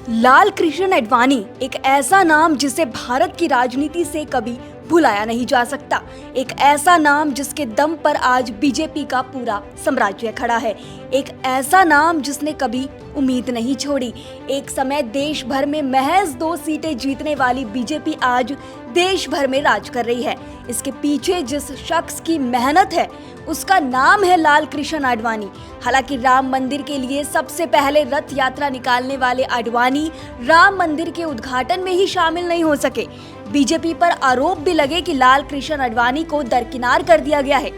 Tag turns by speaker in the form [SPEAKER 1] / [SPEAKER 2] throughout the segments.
[SPEAKER 1] लाल कृष्ण आडवाणी एक ऐसा नाम जिसे भारत की राजनीति से कभी भुलाया नहीं जा सकता। एक ऐसा नाम जिसके दम पर आज बीजेपी का पूरा साम्राज्य खड़ा है। एक ऐसा नाम जिसने कभी उम्मीद नहीं छोड़ी। एक समय देश भर में महज 2 सीटें जीतने वाली बीजेपी आज देश भर में राज कर रही है। इसके पीछे जिस शख्स की मेहनत है उसका नाम है लाल कृष्ण आडवाणी। हालांकि राम मंदिर के लिए सबसे पहले रथ यात्रा निकालने वाले आडवाणी राम मंदिर के उद्घाटन में ही शामिल नहीं हो सके। बीजेपी पर आरोप भी लगे कि लाल कृष्ण आडवाणी को दरकिनार कर दिया गया है।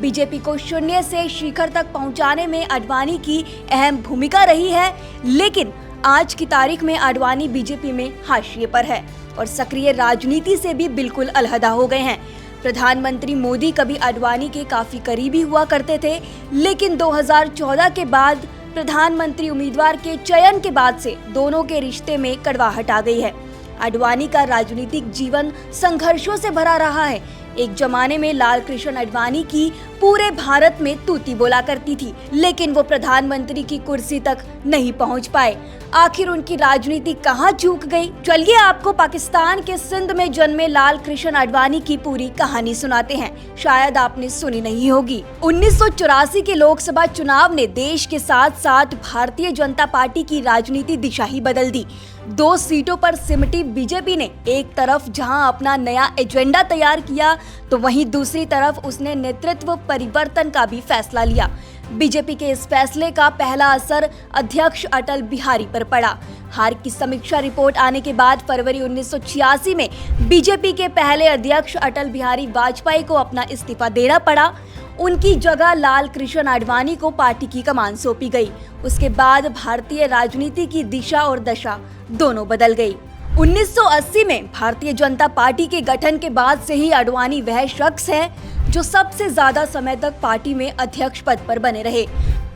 [SPEAKER 1] बीजेपी को शून्य से शिखर तक पहुंचाने में आडवाणी की अहम भूमिका रही है, लेकिन आज की तारीख में आडवाणी बीजेपी में हाशिए पर है और सक्रिय राजनीति से भी बिल्कुल अलहदा हो गए हैं। प्रधानमंत्री मोदी कभी आडवाणी के काफी करीबी हुआ करते थे, लेकिन 2014 के बाद प्रधानमंत्री उम्मीदवार के चयन के बाद से दोनों के रिश्ते में कड़वाहट आ गई है। आडवाणी का राजनीतिक जीवन संघर्षों से भरा रहा है। एक जमाने में लाल कृष्ण आडवाणी की पूरे भारत में तूती बोला करती थी, लेकिन वो प्रधानमंत्री की कुर्सी तक नहीं पहुंच पाए। आखिर उनकी राजनीति कहां चूक गई? चलिए आपको पाकिस्तान के सिंध में जन्मे लाल कृष्ण आडवाणी की पूरी कहानी सुनाते हैं। शायद आपने सुनी नहीं होगी। 1984 के लोकसभा चुनाव ने देश के साथ साथ भारतीय जनता पार्टी की राजनीति दिशा ही बदल दी। 2 सीटों पर सिमटी बीजेपी ने एक तरफ जहां अपना नया एजेंडा तैयार किया, तो वहीं दूसरी तरफ उसने नेतृत्व परिवर्तन का भी फैसला लिया। बीजेपी के इस फैसले का पहला असर अध्यक्ष अटल बिहारी पर पड़ा। हार की समीक्षा रिपोर्ट आने के बाद फरवरी 1986 में बीजेपी के पहले अध्यक्ष अटल बिहारी वाजपेयी को अपना इस्तीफा देना पड़ा। उनकी जगह लाल कृष्ण आडवाणी को पार्टी की कमान सौंपी गई। उसके बाद भारतीय राजनीति की दिशा और दशा दोनों बदल गई। 1980 में भारतीय जनता पार्टी के गठन के बाद से ही आडवाणी वह शख्स है जो सबसे ज्यादा समय तक पार्टी में अध्यक्ष पद पर बने रहे।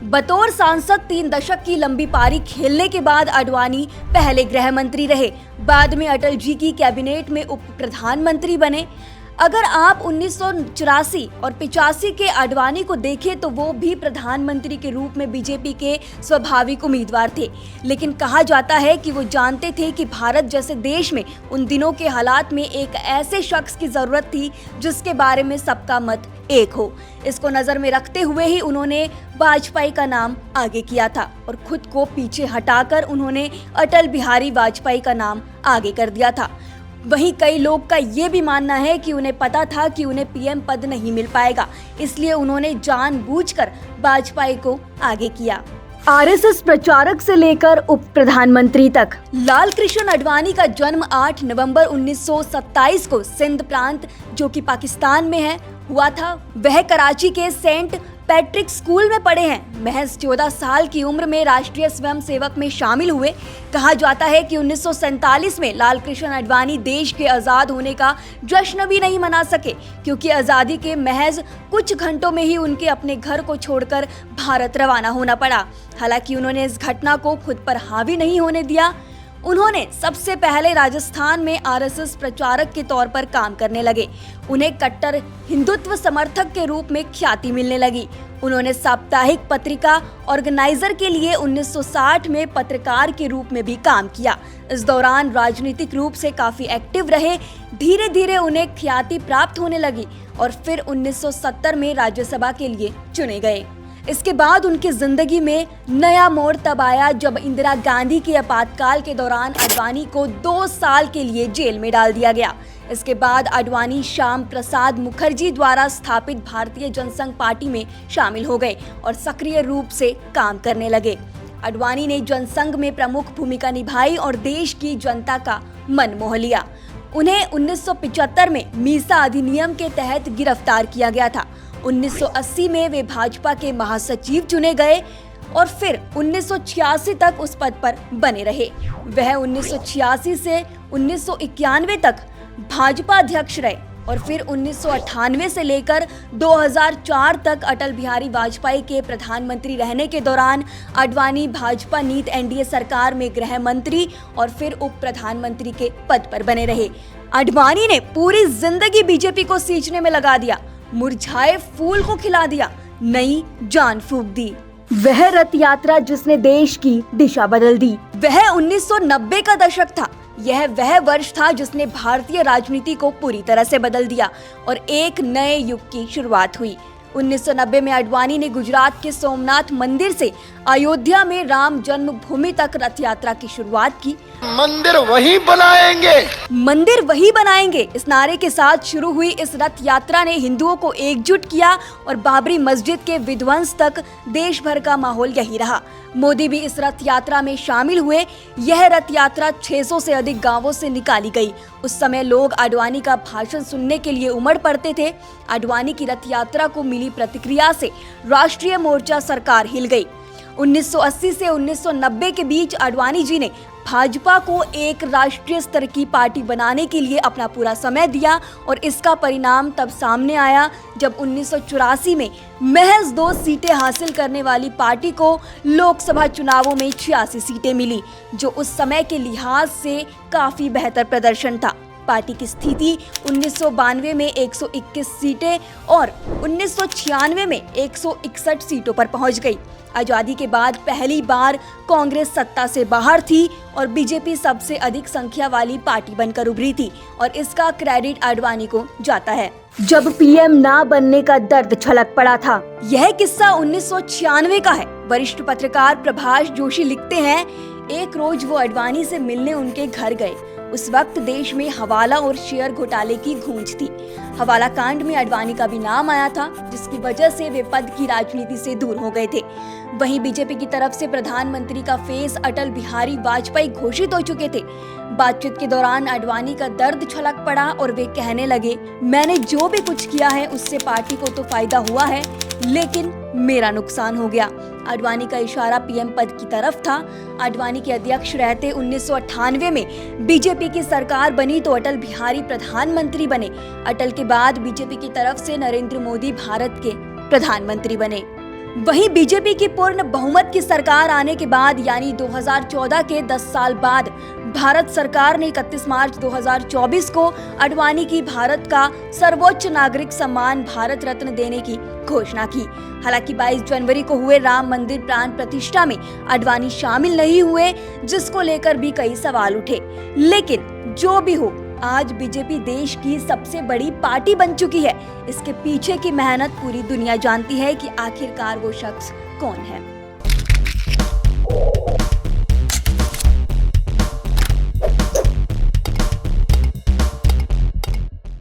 [SPEAKER 1] बतौर सांसद 3 दशक की लंबी पारी खेलने के बाद आडवाणी पहले गृह मंत्री रहे, बाद में अटल जी की कैबिनेट में उप प्रधानमंत्री बने। अगर आप 1984 और 85 के आडवाणी को देखें तो वो भी प्रधानमंत्री के रूप में बीजेपी के स्वाभाविक उम्मीदवार थे, लेकिन कहा जाता है कि वो जानते थे कि भारत जैसे देश में उन दिनों के हालात में एक ऐसे शख्स की जरूरत थी जिसके बारे में सबका मत एक हो। इसको नजर में रखते हुए ही उन्होंने वाजपेयी का नाम आगे किया था और खुद को पीछे हटाकर उन्होंने अटल बिहारी वाजपेयी का नाम आगे कर दिया था। वहीं कई लोग का ये भी मानना है कि उन्हें पता था कि उन्हें पीएम पद नहीं मिल पाएगा, इसलिए उन्होंने जानबूझकर वाजपेयी को आगे किया। आरएसएस प्रचारक से लेकर उप प्रधानमंत्री तक लाल कृष्ण आडवाणी का जन्म 8 नवंबर 1927 को सिंध प्रांत, जो कि पाकिस्तान में है, हुआ था। वह कराची के सेंट पैट्रिक स्कूल में पढ़े हैं। महज 14 साल की उम्र में राष्ट्रीय स्वयंसेवक में शामिल हुए। कहा जाता है कि 1947 में लाल कृष्ण आडवाणी देश के आज़ाद होने का जश्न भी नहीं मना सके, क्योंकि आज़ादी के महज कुछ घंटों में ही उनके अपने घर को छोड़कर भारत रवाना होना पड़ा। हालांकि उन्होंने इस घटना को खुद पर हावी नहीं होने दिया। उन्होंने सबसे पहले राजस्थान में आरएसएस प्रचारक के तौर पर काम करने लगे। उन्हें कट्टर हिंदुत्व समर्थक के रूप में ख्याति मिलने लगी। उन्होंने साप्ताहिक पत्रिका ऑर्गेनाइजर के लिए 1960 में पत्रकार के रूप में भी काम किया। इस दौरान राजनीतिक रूप से काफी एक्टिव रहे। धीरे धीरे उन्हें ख्याति प्राप्त होने लगी और फिर 1970 में राज्यसभा के लिए चुने गए। इसके बाद उनकी जिंदगी में नया मोड़ तब आया जब इंदिरा गांधी के आपातकाल के दौरान आडवाणी को 2 साल के लिए जेल में डाल दिया गया। इसके बाद आडवाणी श्याम प्रसाद मुखर्जी द्वारा स्थापित भारतीय जनसंघ पार्टी में शामिल हो गए और सक्रिय रूप से काम करने लगे। आडवाणी ने जनसंघ में प्रमुख भूमिका निभाई और देश की जनता का मन मोह लिया। उन्हें 1975 में मीसा अधिनियम के तहत गिरफ्तार किया गया था। 1980 में वे भाजपा के महासचिव चुने गए और फिर 1986 तक उस पद पर बने रहे। वह 1986 से 1991 तक भाजपा अध्यक्ष रहे और फिर 1998 से लेकर 2004 तक अटल बिहारी वाजपेयी के प्रधानमंत्री रहने के दौरान आडवाणी भाजपा नीत एनडीए सरकार में गृह मंत्री और फिर उप प्रधानमंत्री के पद पर बने रहे। आडवाणी ने पूरी जिंदगी बीजेपी को सींचने में लगा दिया, मुरझाए फूल को खिला दिया, नई जान फूंक दी। वह रथ यात्रा जिसने देश की दिशा बदल दी, वह 1990 का दशक था। यह वह वर्ष था जिसने भारतीय राजनीति को पूरी तरह से बदल दिया और एक नए युग की शुरुआत हुई। 1990 में आडवाणी ने गुजरात के सोमनाथ मंदिर से अयोध्या में राम जन्मभूमि तक रथ यात्रा की शुरुआत की।
[SPEAKER 2] मंदिर वही बनाएंगे,
[SPEAKER 1] मंदिर वही बनाएंगे, इस नारे के साथ शुरू हुई इस रथ यात्रा ने हिंदुओं को एकजुट किया और बाबरी मस्जिद के विध्वंस तक देश भर का माहौल यही रहा। मोदी भी इस रथ यात्रा में शामिल हुए। यह रथ यात्रा 600 से अधिक गांवों से निकाली गई। उस समय लोग आडवाणी का भाषण सुनने के लिए उमड़ पड़ते थे। आडवाणी की रथ यात्रा को मिली प्रतिक्रिया से राष्ट्रीय मोर्चा सरकार हिल गई। 1980 से 1990 के बीच आडवाणी जी ने भाजपा को एक राष्ट्रीय स्तर की पार्टी बनाने के लिए अपना पूरा समय दिया और इसका परिणाम तब सामने आया जब 1984 में महज 2 सीटें हासिल करने वाली पार्टी को लोकसभा चुनावों में 86 सीटें मिली, जो उस समय के लिहाज से काफी बेहतर प्रदर्शन था। पार्टी की स्थिति 1992 में 121 सीटें और 1996 में 161 सीटों पर पहुंच गई। आजादी के बाद पहली बार कांग्रेस सत्ता से बाहर थी और बीजेपी सबसे अधिक संख्या वाली पार्टी बनकर उभरी थी और इसका क्रेडिट आडवाणी को जाता है। जब पीएम ना बनने का दर्द छलक पड़ा था। यह किस्सा 1996 का है। वरिष्ठ पत्रकार प्रभाष जोशी लिखते हैं, एक रोज वो आडवाणी से मिलने उनके घर गए। उस वक्त देश में हवाला और शेयर घोटाले की गूंज थी। हवाला कांड में आडवाणी का भी नाम आया था, जिसकी वजह से वे पद की राजनीति से दूर हो गए थे। वहीं बीजेपी की तरफ से प्रधानमंत्री का फेस अटल बिहारी वाजपेयी घोषित हो चुके थे। बातचीत के दौरान आडवाणी का दर्द छलक पड़ा और वे कहने लगे, मैंने जो भी कुछ किया है उससे पार्टी को तो फायदा हुआ है, लेकिन मेरा नुकसान हो गया। आडवाणी का इशारा पीएम पद की तरफ था। आडवाणी के अध्यक्ष रहते 1998 में बीजेपी की सरकार बनी तो अटल बिहारी प्रधानमंत्री बने। अटल के बाद बीजेपी की तरफ से नरेंद्र मोदी भारत के प्रधानमंत्री बने। वहीं बीजेपी की पूर्ण बहुमत की सरकार आने के बाद यानी 2014 के 10 साल बाद भारत सरकार ने 31 मार्च 2024 को आडवाणी की भारत का सर्वोच्च नागरिक सम्मान भारत रत्न देने की घोषणा की। हालांकि 22 जनवरी को हुए राम मंदिर प्राण प्रतिष्ठा में आडवाणी शामिल नहीं हुए, जिसको लेकर भी कई सवाल उठे। लेकिन जो भी हो, आज बीजेपी देश की सबसे बड़ी पार्टी बन चुकी है। इसके पीछे की मेहनत पूरी दुनिया जानती है कि आखिरकार वो शख्स कौन है।